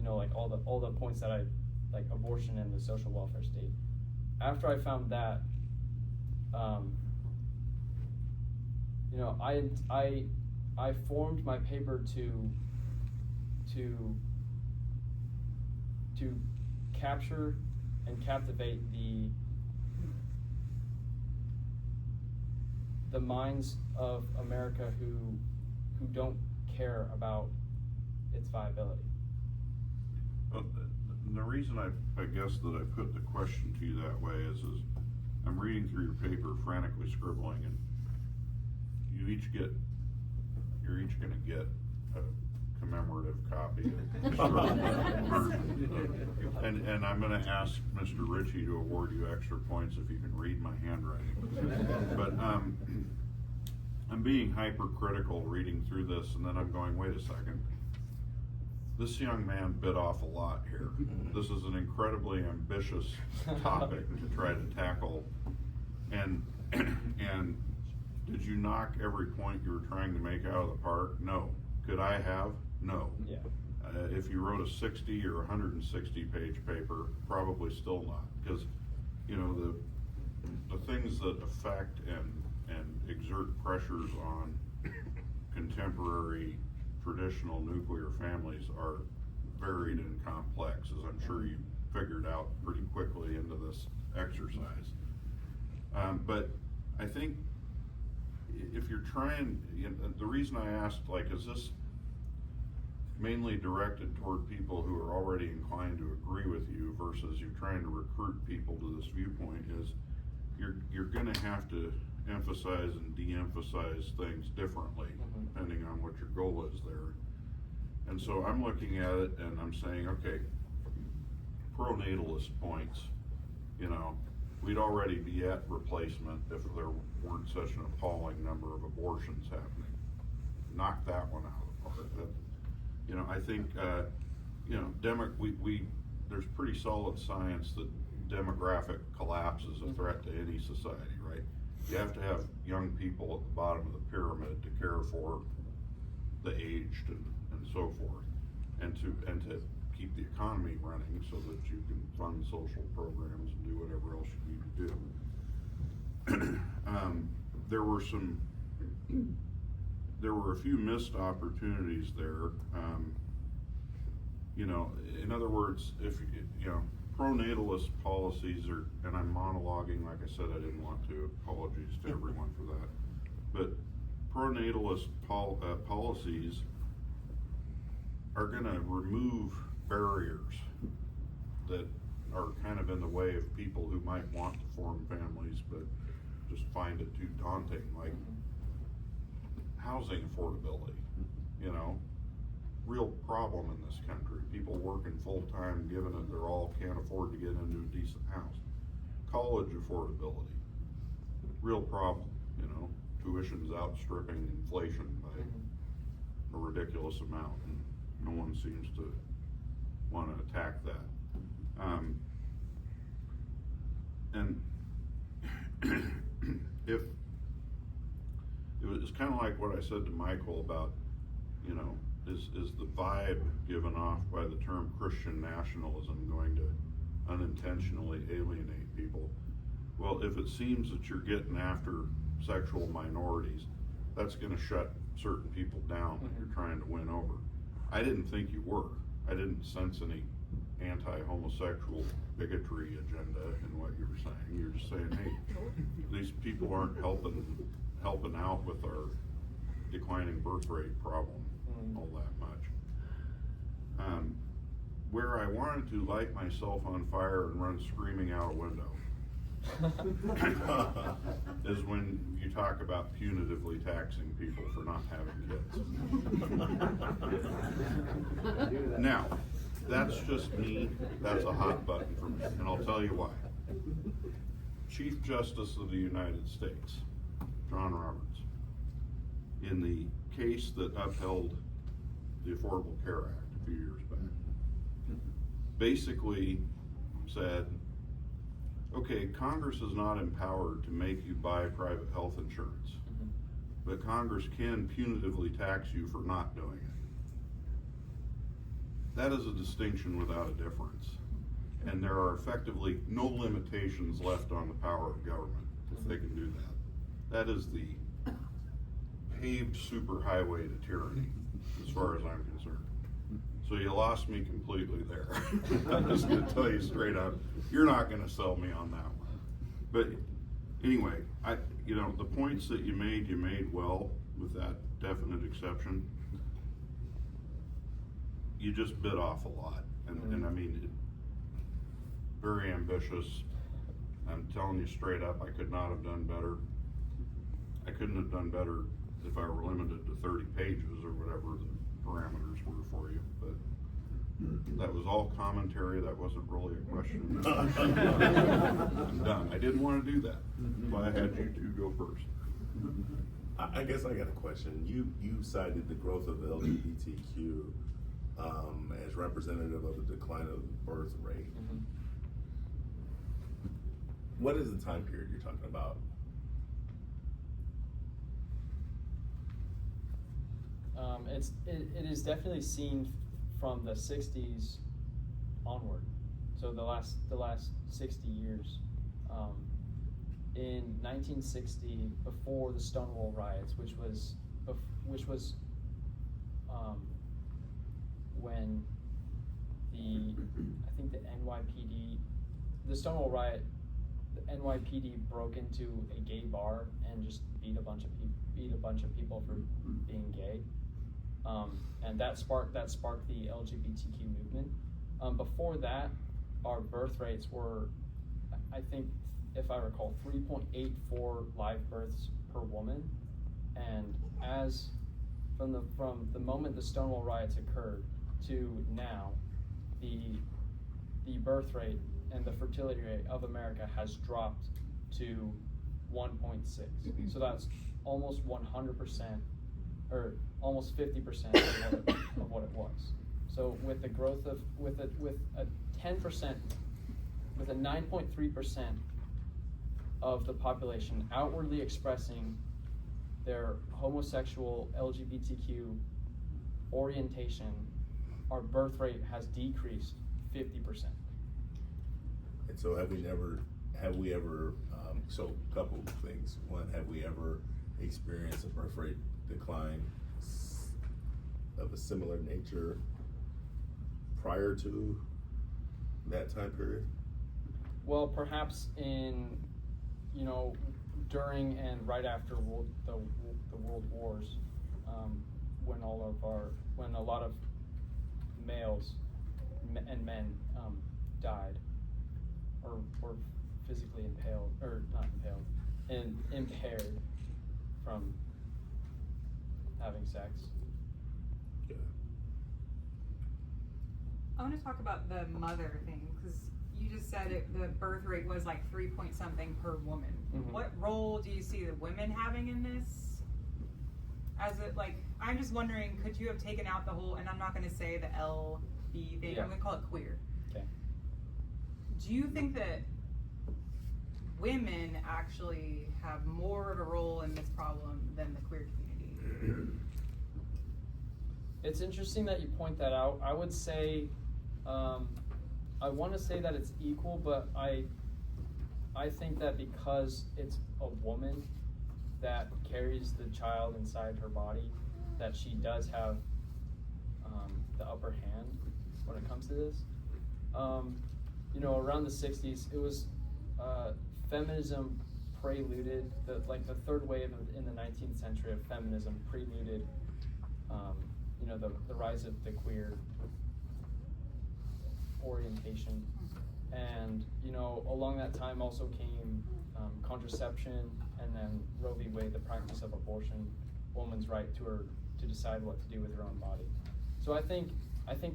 like all the points that I like, abortion and the social welfare state. After I found that, I formed my paper to capture and captivate the minds of America who don't care about its viability. Well, the reason I guess that I put the question to you that way is I'm reading through your paper, frantically scribbling, and you're each gonna get a commemorative copy of and I'm gonna ask Mr. Ritchie to award you extra points if you can read my handwriting. But I'm being hypercritical reading through this, and then I'm going, wait a second. This young man bit off a lot here. This is an incredibly ambitious topic to try to tackle. And did you knock every point you were trying to make out of the park? No. Could I have? No. Yeah. If you wrote a 60 or 160 page paper, probably still not. Because, you know, the things that affect and exert pressures on contemporary traditional nuclear families are varied and complex, as I'm sure you figured out pretty quickly into this exercise. But I think if you're trying, the reason I asked, like, is this mainly directed toward people who are already inclined to agree with you versus you're trying to recruit people to this viewpoint, is you're gonna have to emphasize and de-emphasize things differently depending on what your goal is there. And so I'm looking at it and I'm saying, okay, pronatalist points, you know, we'd already be at replacement if there weren't such an appalling number of abortions happening. Knock that one out of the park. You know, I think, you know, there's pretty solid science that demographic collapse is a threat to any society, right? You have to have young people at the bottom of the pyramid to care for the aged and so forth, and to keep the economy running so that you can fund social programs and do whatever else you need to do. There were a few missed opportunities there. You know, in other words, if you know, pronatalist policies are, and I'm monologuing, like I said, I didn't want to, apologies to everyone for that, but pronatalist policies are gonna remove barriers that are kind of in the way of people who might want to form families but just find it too daunting, like housing affordability, you know, real problem in this country. People working full-time, given that they're all can't afford to get into a decent house. College affordability, real problem, you know, tuition's outstripping inflation by a ridiculous amount, and no one seems to want to attack that. And if it was kind of like what I said to Michael about, you know, is the vibe given off by the term Christian nationalism going to unintentionally alienate people? Well, if it seems that you're getting after sexual minorities, that's going to shut certain people down that you're trying to win over. I didn't think you were. I didn't sense any anti-homosexual bigotry agenda in what you were saying. You're just saying, hey, these people aren't helping out with our declining birth rate problem all that much. Where I wanted to light myself on fire and run screaming out a window is when you talk about punitively taxing people for not having kids. Now, that's just me, that's a hot button for me, and I'll tell you why. Chief Justice of the United States, John Roberts, in the case that upheld the Affordable Care Act a few years back, basically said, okay, Congress is not empowered to make you buy private health insurance, but Congress can punitively tax you for not doing it. That is a distinction without a difference. And there are effectively no limitations left on the power of government if they can do that. That is the paved superhighway to tyranny, as far as I'm concerned. So you lost me completely there. I'm just gonna tell you straight up, you're not gonna sell me on that one. But anyway, the points that you made well with that definite exception. You just bit off a lot, and I mean, very ambitious. I'm telling you straight up, I could not have done better. I couldn't have done better if I were limited to 30 pages or whatever the parameters were for you, but that was all commentary. That wasn't really a question. I'm done. I didn't want to do that. That's why I had you two go first. I guess I got a question. You cited the growth of the LGBTQ as representative of the decline of the birth rate. What is the time period you're talking about? It is definitely seen from the 60s onward. So the last 60 years. In 1960, before the Stonewall riots, which was when I think the NYPD, the Stonewall riot, the NYPD broke into a gay bar and just beat a bunch of people for being gay, and that sparked the LGBTQ movement. Before that, our birth rates were, I think, if I recall, 3.84 live births per woman, and from the moment the Stonewall riots occurred to now, the birth rate and the fertility rate of America has dropped to 1.6. So that's almost 100%, or almost 50% of what it was. So with the growth of with a 10%, with a 9.3% of the population outwardly expressing their homosexual LGBTQ orientation, our birth rate has decreased 50%. And so have we ever, so a couple of things. One, have we ever experienced a birth rate decline of a similar nature prior to that time period? Well, perhaps during and right after the world wars, when a lot of males and men died or were physically impaled, or not impaled, and impaired from having sex. Yeah. I want to talk about the mother thing, because you just said the birth rate was like 3 point something per woman. Mm-hmm. What role do you see the women having in this? I'm just wondering, could you have taken out the whole, and I'm not going to say the LB thing, Yeah. I'm going to call it queer. Okay. Do you think that women actually have more of a role in this problem than the queer community? It's interesting that you point that out. I would say, I want to say that it's equal, but I think that because it's a woman that carries the child inside her body, that she does have the upper hand when it comes to this. Around the 60s, it was feminism preluded, the third wave in the 19th century of feminism preluded the rise of the queer orientation. And along that time also came contraception, and then Roe v. Wade, the practice of abortion, woman's right to decide what to do with her own body. So I think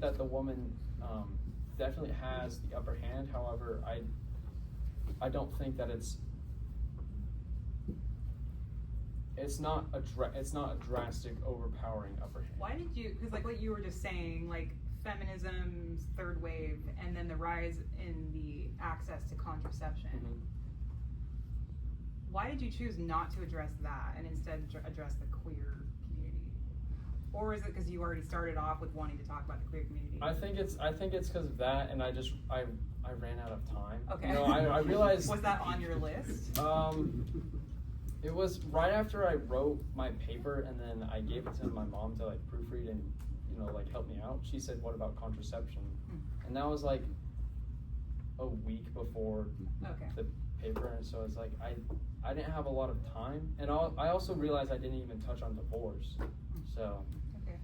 that the woman definitely has the upper hand. However, I don't think that it's not a drastic overpowering upper hand. Why did you, because what you were just saying, feminism's third wave and then the rise in the access to contraception. Mm-hmm. Why did you choose not to address that and instead address the queer community? Or is it because you already started off with wanting to talk about the queer community? I think it's because of that, and I ran out of time. Okay. I realized. Was that on your list? It was right after I wrote my paper, and then I gave it to my mom to like proofread and like help me out. She said, "What about contraception?" And that was like a week before Okay. the paper, and so it's like I didn't have a lot of time, and I also realized I didn't even touch on divorce. So Okay.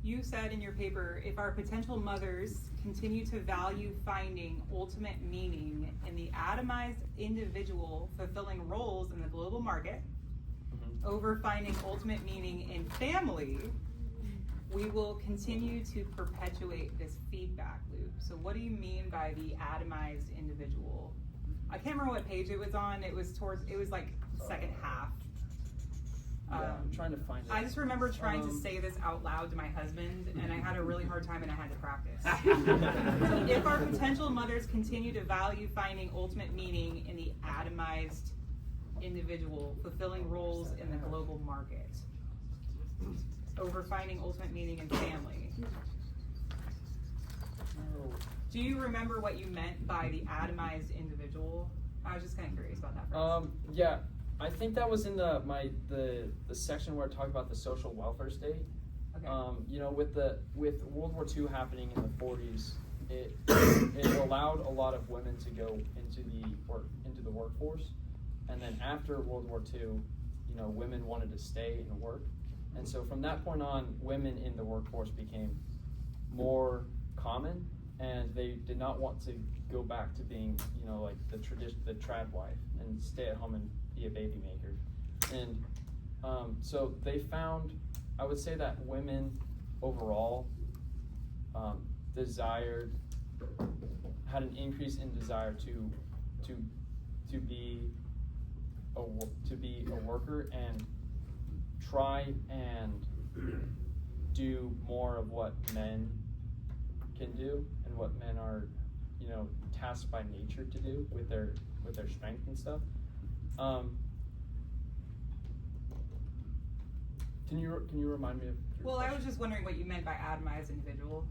You said in your paper, if our potential mothers continue to value finding ultimate meaning in the atomized individual fulfilling roles in the global market over finding ultimate meaning in family, we will continue to perpetuate this feedback loop. So what do you mean by the atomized individual? I can't remember what page it was on. It was like second half. I'm trying to find it. I just remember trying to say this out loud to my husband, and I had a really hard time and I had to practice. If our potential mothers continue to value finding ultimate meaning in the atomized individual fulfilling roles in the global market over finding ultimate meaning in family. Do you remember what you meant by the atomized individual? I was just kind of curious about that phrase. Yeah, I think that was in the section where I talked about the social welfare state. Okay. With World War II happening in the 40s, it allowed a lot of women to go into the workforce, and then after World War II, women wanted to stay and work, and so from that point on, women in the workforce became more common, and they did not want to go back to being like the trad wife and stay at home and be a baby maker, and so they found, I would say that women overall had an increase in desire to be a worker and try and do more of what men can do and what men are tasked by nature to do with their strength and stuff. Can you remind me of your Well, I question? was just wondering what you meant by atomized individual.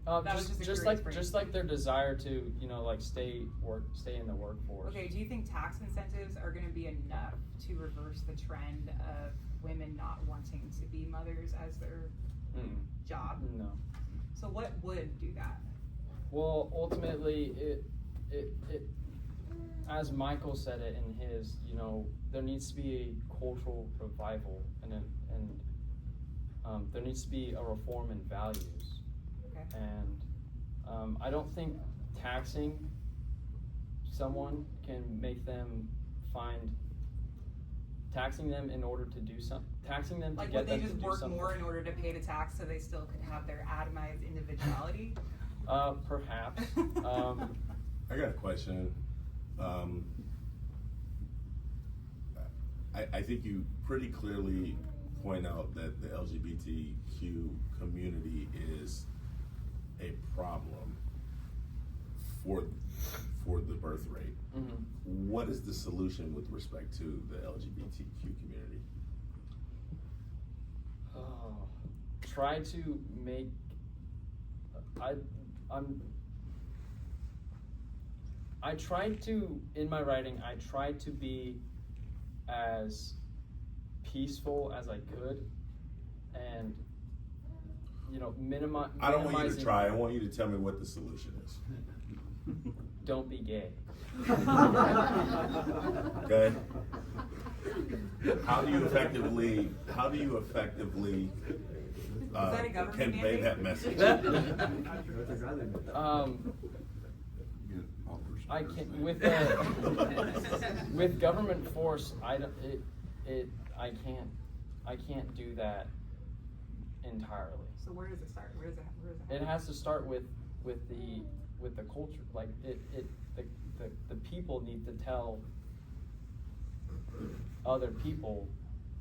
That was just a just curious like their desire to stay in the workforce. Okay, do you think tax incentives are going to be enough to reverse the trend of women not wanting to be mothers as their job? No. So what would do that? Well, ultimately, it as Michael said it in his, there needs to be a cultural revival and there needs to be a reform in values. Okay. And I don't think taxing someone can make them taxing them in order to do something, taxing them to Like, get would they them to just do work something. more in order to pay the tax so they still could have their atomized individuality? Perhaps. I got a question. I think you pretty clearly point out that the LGBTQ community is a problem for the birth rate. Mm-hmm. What is the solution with respect to the LGBTQ community? Try to make. I tried to, in my writing, I tried to be as peaceful as I could, and minimize. I don't want you to try. I want you to tell me what the solution is. Don't be gay. Okay. How do you effectively that a government convey mandate? that message? I can't with government force. I can't do that entirely. So where does it start? Where does it It has to start with the culture. Like the people need to tell other people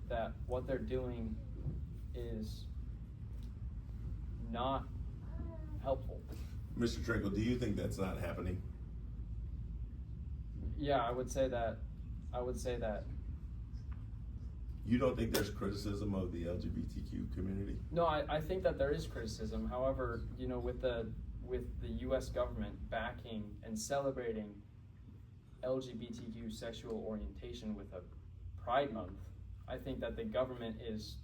that what they're doing is not helpful. Mr. Trenkle, do you think that's not happening? Yeah, I would say that. You don't think there's criticism of the LGBTQ community? No, I think that there is criticism. However, with the U.S. government backing and celebrating LGBTQ sexual orientation with a Pride Month, I think that the government is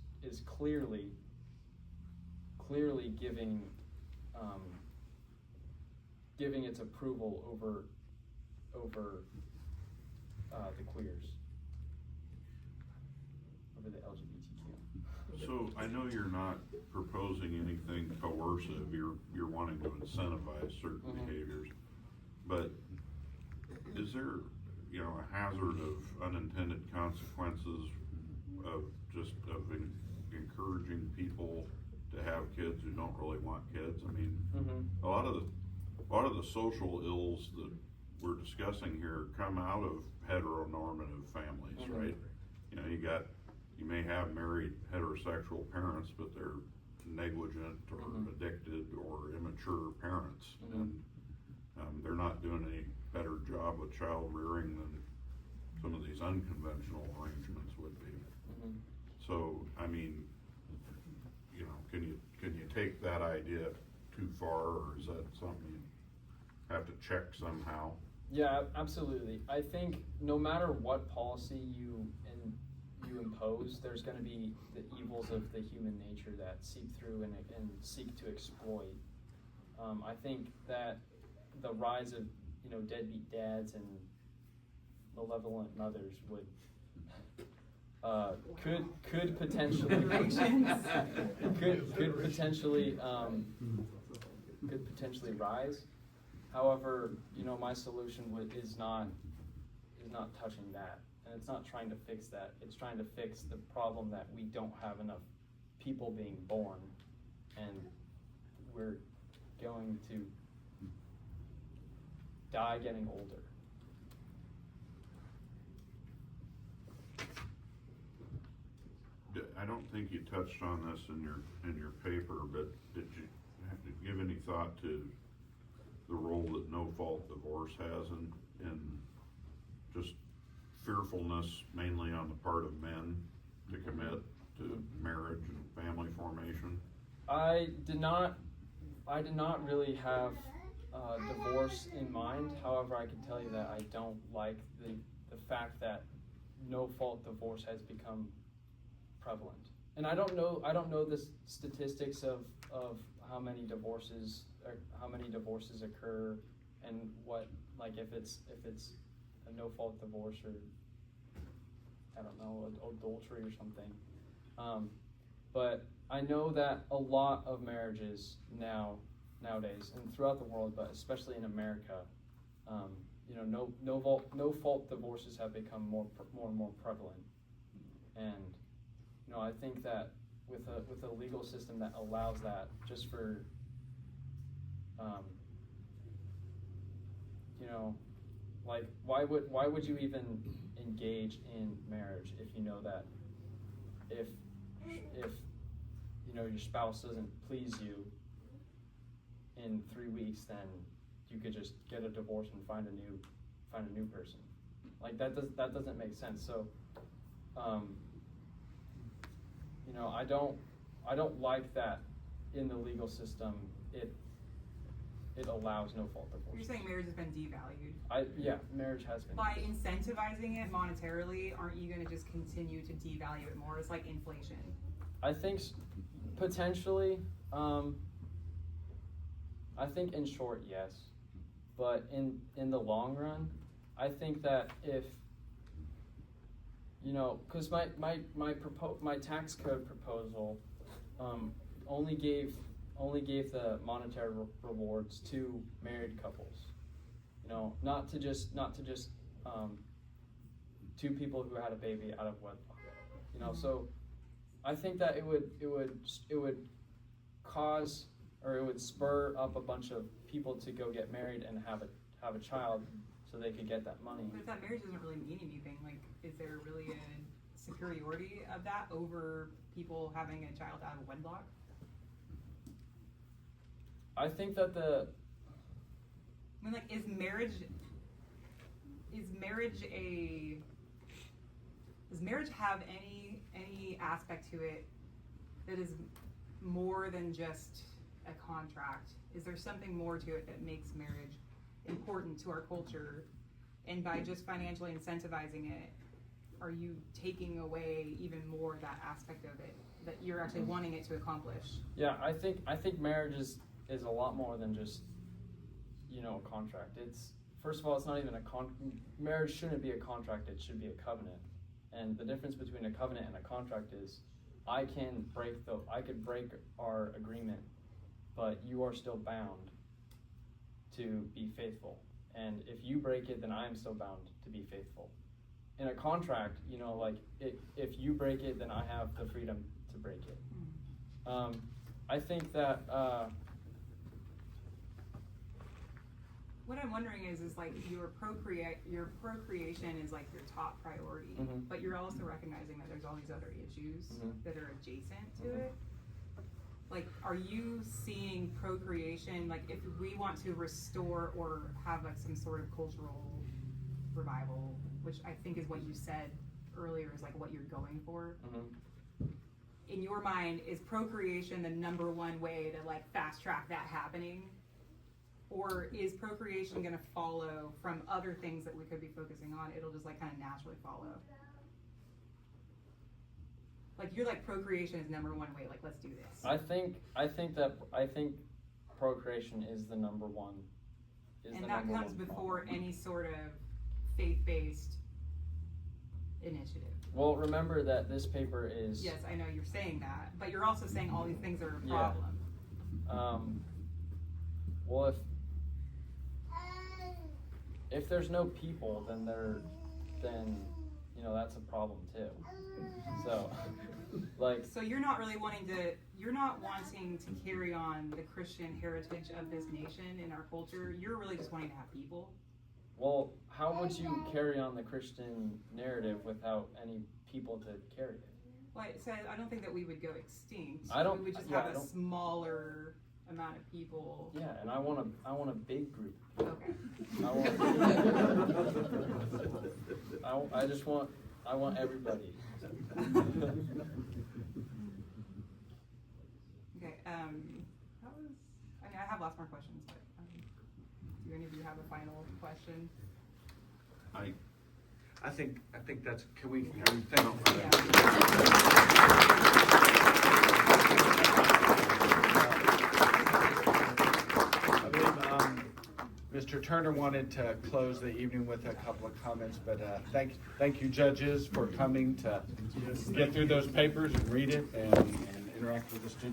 clearly giving giving its approval over the queers, over the LGBTQ. So I know you're not proposing anything coercive, you're wanting to incentivize certain behaviors, but is there, a hazard of unintended consequences of encouraging people to have kids who don't really want kids? I mean, a lot of the social ills that we're discussing here come out of heteronormative families, right? You may have married heterosexual parents, but they're negligent or addicted or immature parents, and they're not doing any better job with child rearing than some of these unconventional arrangements would be. So, I mean, can you take that idea too far, or is that something you have to check somehow? Yeah, absolutely. I think no matter what policy you impose, there's going to be the evils of the human nature that seep through and seek to exploit. I think that the rise of deadbeat dads and malevolent mothers would could potentially could potentially rise. However, my solution is not touching that, and it's not trying to fix that. It's trying to fix the problem that we don't have enough people being born, and we're going to die getting older. I don't think you touched on this in your paper, but did you give any thought to the role that no-fault divorce has in just fearfulness, mainly on the part of men, to commit to marriage and family formation? I did not really have divorce in mind. However, I can tell you that I don't like the fact that no-fault divorce has become prevalent. And I don't know the statistics of how many divorces occur, and what, like, if it's a no-fault divorce, or I don't know, adultery or something. But I know that a lot of marriages nowadays and throughout the world, but especially in America, no-fault divorces have become more and more prevalent. And I think that with a legal system that allows that, just for like, why would you even engage in marriage if you know that if your spouse doesn't please you in 3 weeks, then you could just get a divorce and find a new person? Like, that doesn't make sense. So I don't like that in the legal system it allows no-fault divorce. You're saying marriage has been devalued? Yeah, marriage has been. By incentivizing it monetarily, aren't you going to just continue to devalue it more? It's like inflation. I think potentially. I think in short, yes, but in the long run, I think that if because my tax code proposal only gave the monetary rewards to married couples, not to just two people who had a baby out of wedlock, so I think that it would cause, or it would spur up a bunch of people to go get married and have a child, so they could get that money. But if that marriage doesn't really mean anything, like, is there really a superiority of that over people having a child out of wedlock? I think that like, does marriage have any aspect to it that is more than just a contract? Is there something more to it that makes marriage important to our culture And by just financially incentivizing it, are you taking away even more of that aspect of it that you're actually wanting it to accomplish? Yeah, I think marriage is a lot more than just, you know, a contract. It's, first of all, it's not even marriage shouldn't be a contract, it should be a covenant. And the difference between a covenant and a contract is I could break our agreement, but you are still bound to be faithful. And if you break it, then I am still bound to be faithful. In a contract, you know, like if you break it, then I have the freedom to break it. I think that what I'm wondering is like your procreation is like your top priority, Mhm. but you're also recognizing that there's all these other issues Mhm. that are adjacent to Mhm. it. Like, are you seeing procreation, like if we want to restore or have like some sort of cultural revival, which I think is what you said earlier is like what you're going for? Mhm. In your mind, is procreation the number one way to like fast track that happening? Or is procreation gonna follow from other things that we could be focusing on? It'll just like kind of naturally follow. Like you're like procreation is number one way, like let's do this. I think procreation is the number one. And that comes before any sort of faith-based initiative. Well, remember that this paper is. Yes, I know you're saying that, but you're also saying all these things are a Yeah. problem. Well, if there's no people, then you know that's a problem too. So, like. So you're not wanting to carry on the Christian heritage of this nation in our culture. You're really just wanting to have people. Well, how would you carry on the Christian narrative without any people to carry it? Well, it says I don't think that we would go extinct. I don't- We would just yeah, have I a don't- smaller amount of people. Yeah, and I want a big group. Okay. I want everybody. Okay. I have lots more questions, but do any of you have a final question? I think that's, can we thank you for that? I believe Mr. Turner wanted to close the evening with a couple of comments, but thank you judges for coming to get through those papers and read it and interact with the students.